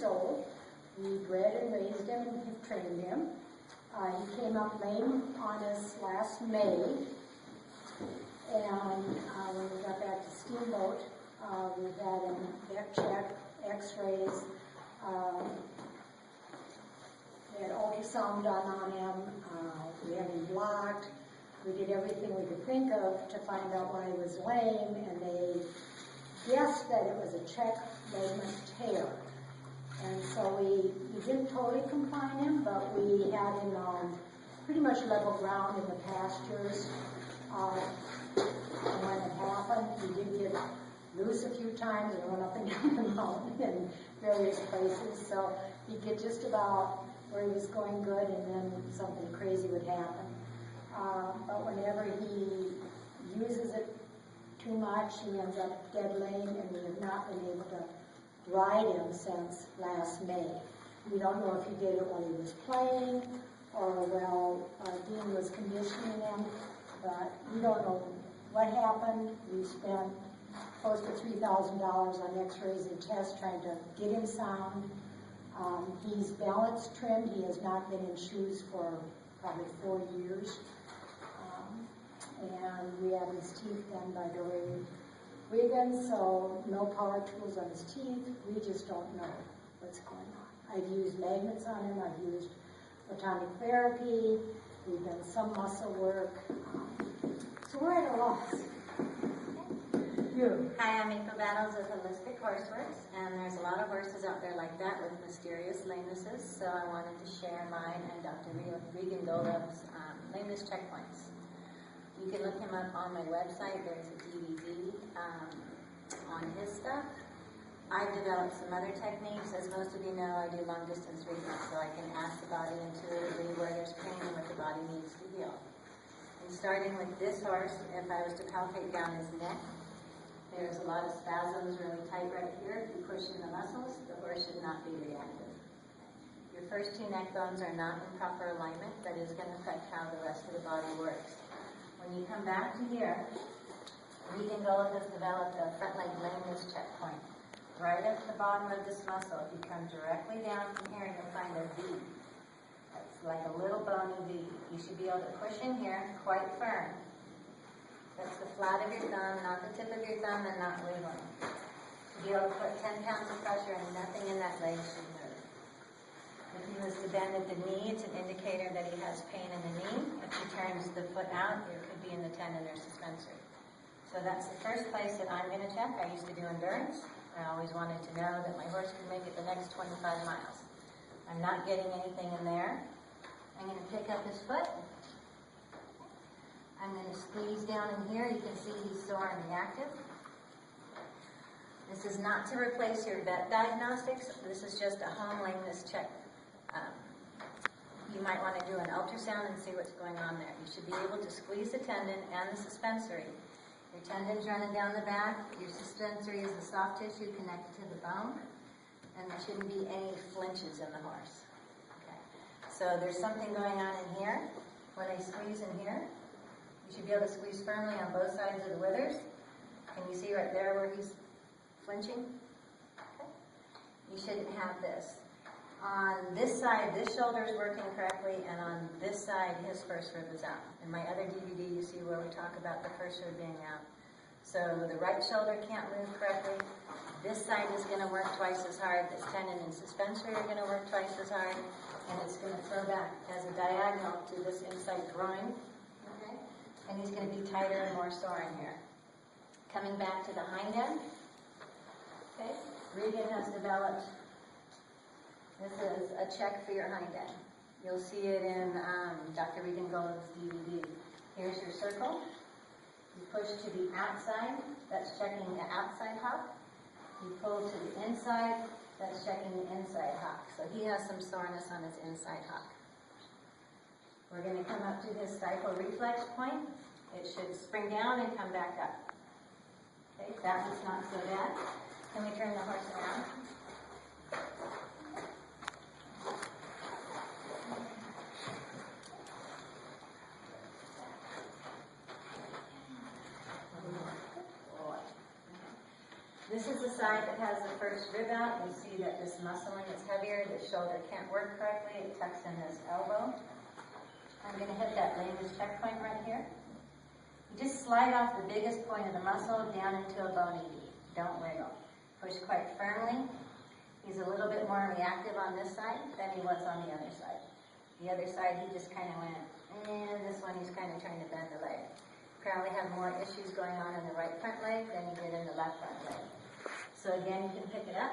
years old. We bred and raised him and have trained him. He came up lame on us last May, and when we got back to Steamboat, we had him vet check, x-rays, we had ultrasound done on him, we had him blocked, we did everything we could think of to find out why he was lame, and they guessed that it was a check ligament tear. And so we didn't totally confine him, but we had him on pretty much level ground in the pastures. And when it happened, he did get loose a few times and run up and down the mountain in various places. So he'd get just about where he was going good, and then something crazy would happen. But whenever he uses it too much, he ends up dead lame, and we have not been able to ride him since last May. We don't know if he did it while he was playing or while Dean was conditioning him, but we don't know what happened. We spent close to $3,000 on x-rays and tests trying to get him sound. He's balance trimmed. He has not been in shoes for probably 4 years. And we have his teeth done by Doreen Wiggins, so no power tools on his teeth. We just don't know what's going on. I've used magnets on him. I've used photonic therapy. We've done some muscle work. So we're at a loss. You. Hi, I'm April Battles with Holistic Horseworks, and there's a lot of horses out there like that with mysterious lamenesses, so I wanted to share mine and Dr. Regan Goldup's lameness checkpoints. You can look him up on my website. There's a DVD on his stuff. I've developed some other techniques. As most of you know, I do long distance reading, so I can ask the body intuitively where there's pain and what the body needs to heal. And starting with this horse, if I was to palpate down his neck, there's a lot of spasms really tight right here. If you push in the muscles, the horse should not be reactive. Your first two neck bones are not in proper alignment. That is going to affect how the rest of the body works. When you come back to here, Regan Gold has developed a front leg lameness checkpoint. Right at the bottom of this muscle, if you come directly down from here, you'll find a V. That's like a little bony V. You should be able to push in here quite firm. That's the flat of your thumb, not the tip of your thumb, and not wiggling. To be able to put 10 pounds of pressure and nothing in that leg should move. If he was to bend at the knee, it's an indicator that he has pain in the knee. If he turns the foot out, it could be in the tendon or suspensory. So that's the first place that I'm going to check. I used to do endurance. I always wanted to know that my horse could make it the next 25 miles. I'm not getting anything in there. I'm going to pick up his foot. I'm going to squeeze down in here. You can see he's sore and reactive. This is not to replace your vet diagnostics. This is just a home lameness check. You might want to do an ultrasound and see what's going on there. You should be able to squeeze the tendon and the suspensory. Your tendon's running down the back. Your suspensory is the soft tissue connected to the bone. And there shouldn't be any flinches in the horse. Okay. So there's something going on in here. When I squeeze in here, you should be able to squeeze firmly on both sides of the withers. Can you see right there where he's flinching? Okay. You shouldn't have this. On this side, this shoulder is working correctly, and on this side, his first rib is out. In my other DVD, you see where we talk about the first rib being out. So the right shoulder can't move correctly. This side is going to work twice as hard. This tendon and suspensory are going to work twice as hard, and it's going to throw back as a diagonal to this inside groin. Okay? And he's going to be tighter and more sore in here. Coming back to the hind end. Okay? Regan has developed. This is a check for your hind end. You'll see it in Dr. Regan Gold's DVD. Here's your circle. You push to the outside, that's checking the outside hock. You pull to the inside, that's checking the inside hock. So he has some soreness on his inside hock. We're going to come up to his stifle reflex point. It should spring down and come back up. Okay, that one's not so bad. Can we turn the horse around? This is the side that has the first rib out, you see that this muscling is heavier, the shoulder can't work correctly, it tucks in this elbow. I'm going to hit that lameness checkpoint right here. You just slide off the biggest point of the muscle down into a bony V. Don't wiggle. Push quite firmly. He's a little bit more reactive on this side than he was on the other side. The other side, he just kind of went, and this one he's kind of trying to bend the leg. Probably have more issues going on in the right front leg than you did in the left front leg. So again, you can pick it up,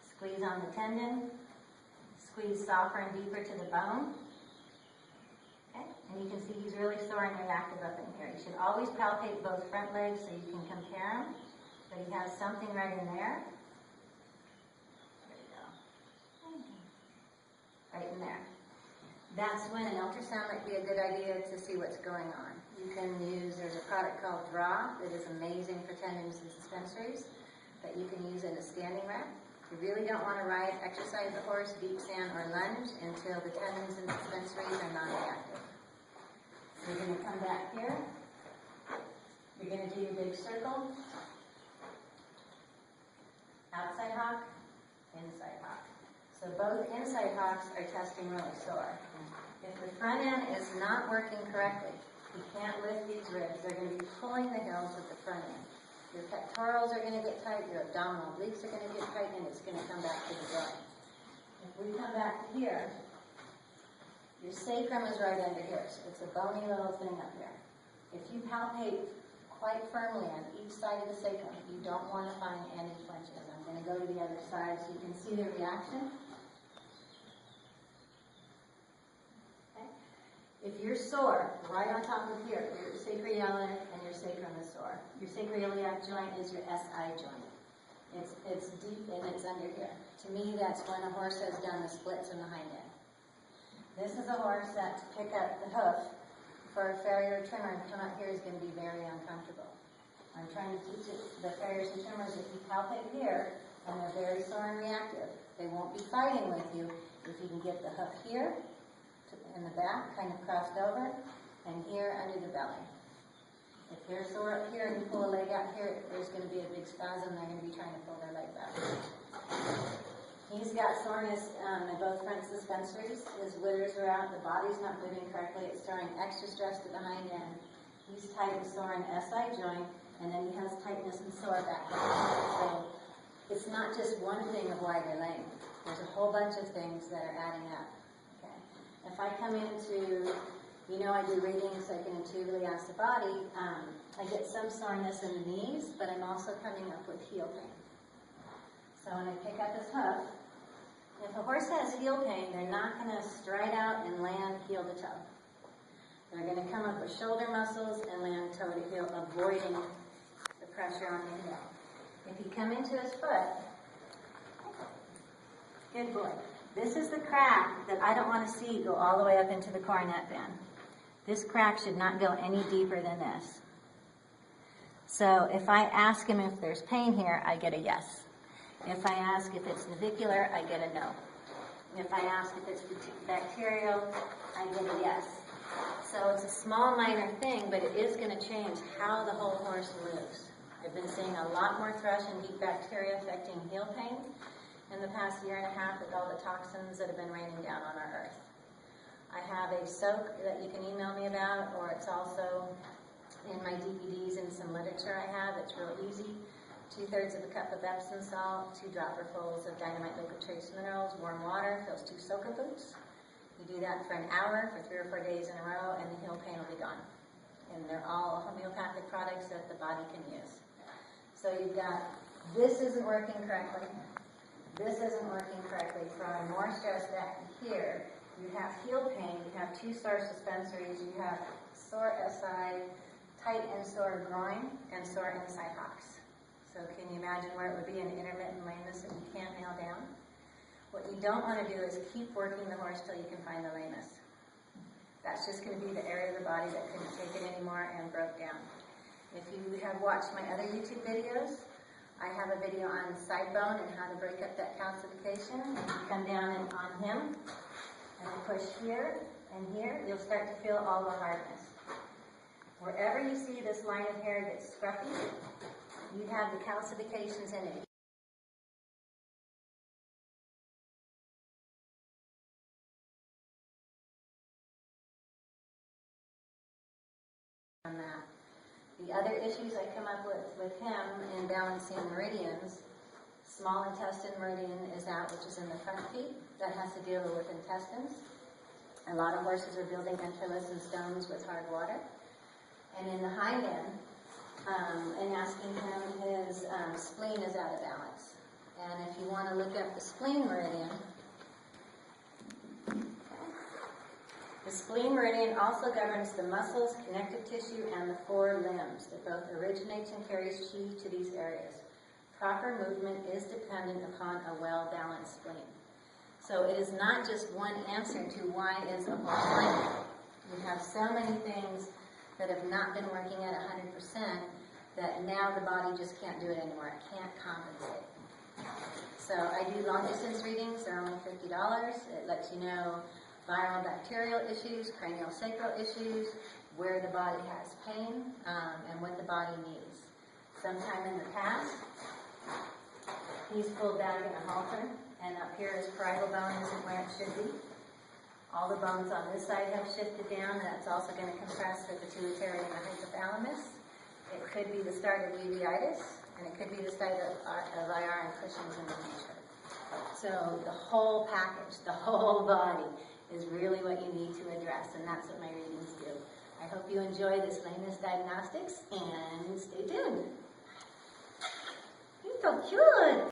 squeeze on the tendon, squeeze softer and deeper to the bone. Okay, and you can see he's really sore and reactive up in here. You should always palpate both front legs so you can compare them, but he has something right in there. There you go. Right in there. That's when an ultrasound might be a good idea to see what's going on. You can use, there's a product called Draw that is amazing for tendons and suspensories that you can use in a standing rack. You really don't want to exercise the horse, deep sand, or lunge until the tendons and suspensories are non-reactive. You're going to come back here. You're going to do your big circle. Outside hawk, inside hawk. So both inside hawks are testing really sore. If the front end is not working correctly, you can't lift these ribs. They're going to be pulling the heels with the front end. Your pectorals are going to get tight, your abdominal obliques are going to get tight, and it's going to come back to the joint. If we come back here, your sacrum is right under here, so it's a bony little thing up here. If you palpate quite firmly on each side of the sacrum, you don't want to find any flinches. I'm going to go to the other side so you can see the reaction. If you're sore, right on top of here, your sacroiliac and your sacrum is sore. Your sacroiliac joint is your SI joint. It's deep and it's under here. To me, that's when a horse has done the splits in the hind end. This is a horse that to pick up the hoof for a farrier trimmer and come up here is going to be very uncomfortable. I'm trying to teach the farriers and trimmers, if you palpate here and they're very sore and reactive, they won't be fighting with you if you can get the hoof here, in the back, kind of crossed over, and here under the belly. If they're sore up here and you pull a leg out here, there's going to be a big spasm. They're going to be trying to pull their leg back. He's got soreness in both front suspensories. His withers are out. The body's not moving correctly. It's throwing extra stress to the hind end. He's tight and sore in SI joint, and then he has tightness and sore back there. So it's not just one thing of why they're lame. There's a whole bunch of things that are adding up. If I come into, I do readings, I can intuitively ask the body, I get some soreness in the knees, but I'm also coming up with heel pain. So when I pick up his hoof, if a horse has heel pain, they're not going to stride out and land heel to toe. They're going to come up with shoulder muscles and land toe to heel, avoiding the pressure on the heel. If you come into his foot, good boy. This is the crack that I don't want to see go all the way up into the coronet band. This crack should not go any deeper than this. So if I ask him if there's pain here, I get a yes. If I ask if it's navicular, I get a no. If I ask if it's bacterial, I get a yes. So it's a small minor thing, but it is going to change how the whole horse moves. I've been seeing a lot more thrush and deep bacteria affecting heel pain in the past year and a half with all the toxins that have been raining down on our earth. I have a soak that you can email me about, or it's also in my DVDs and some literature I have. It's real easy. 2/3 of a cup of Epsom salt, 2 dropperfuls of dynamite liquid trace minerals, warm water, fills 2 soaker boots. You do that for an hour for 3 or 4 days in a row, and the heel pain will be gone. And they're all homeopathic products that the body can use. So you've got, this isn't working correctly. This isn't working correctly. Throwing more stress back here. You have heel pain. You have 2 sore suspensories. You have sore SI, tight and sore groin, and sore inside hocks. So can you imagine where it would be an intermittent lameness that you can't nail down? What you don't want to do is keep working the horse till you can find the lameness. That's just going to be the area of the body that couldn't take it anymore and broke down. If you have watched my other YouTube videos, I have a video on side bone and how to break up that calcification. If you come down and on him and push here and here, you'll start to feel all the hardness. Wherever you see this line of hair get scruffy, you have the calcifications in it. On that. The other issues I come up with him in balancing meridians, small intestine meridian is that which is in the front feet. That has to deal with intestines. A lot of horses are building enterless and stones with hard water. And in the hind end, and asking him, his spleen is out of balance. And if you want to look up the spleen meridian, the spleen meridian also governs the muscles, connective tissue, and the four limbs. It both originates and carries chi to these areas. Proper movement is dependent upon a well-balanced spleen. So it is not just one answer to why is a horse like that. You have so many things that have not been working at 100% that now the body just can't do it anymore. It can't compensate. So I do long distance readings. They're only $50. It lets you know viral bacterial issues, cranial sacral issues, where the body has pain, and what the body needs. Sometime in the past, he's pulled back in a halter, and up here his parietal bone isn't where it should be. All the bones on this side have shifted down. That's also going to compress the pituitary and the hypothalamus. It could be the start of uveitis, and it could be the start of IR and Cushing's in the future. So the whole package, the whole body, is really what you need to address, and that's what my readings do. I hope you enjoy this lameness diagnostics, and stay tuned. He's so cute.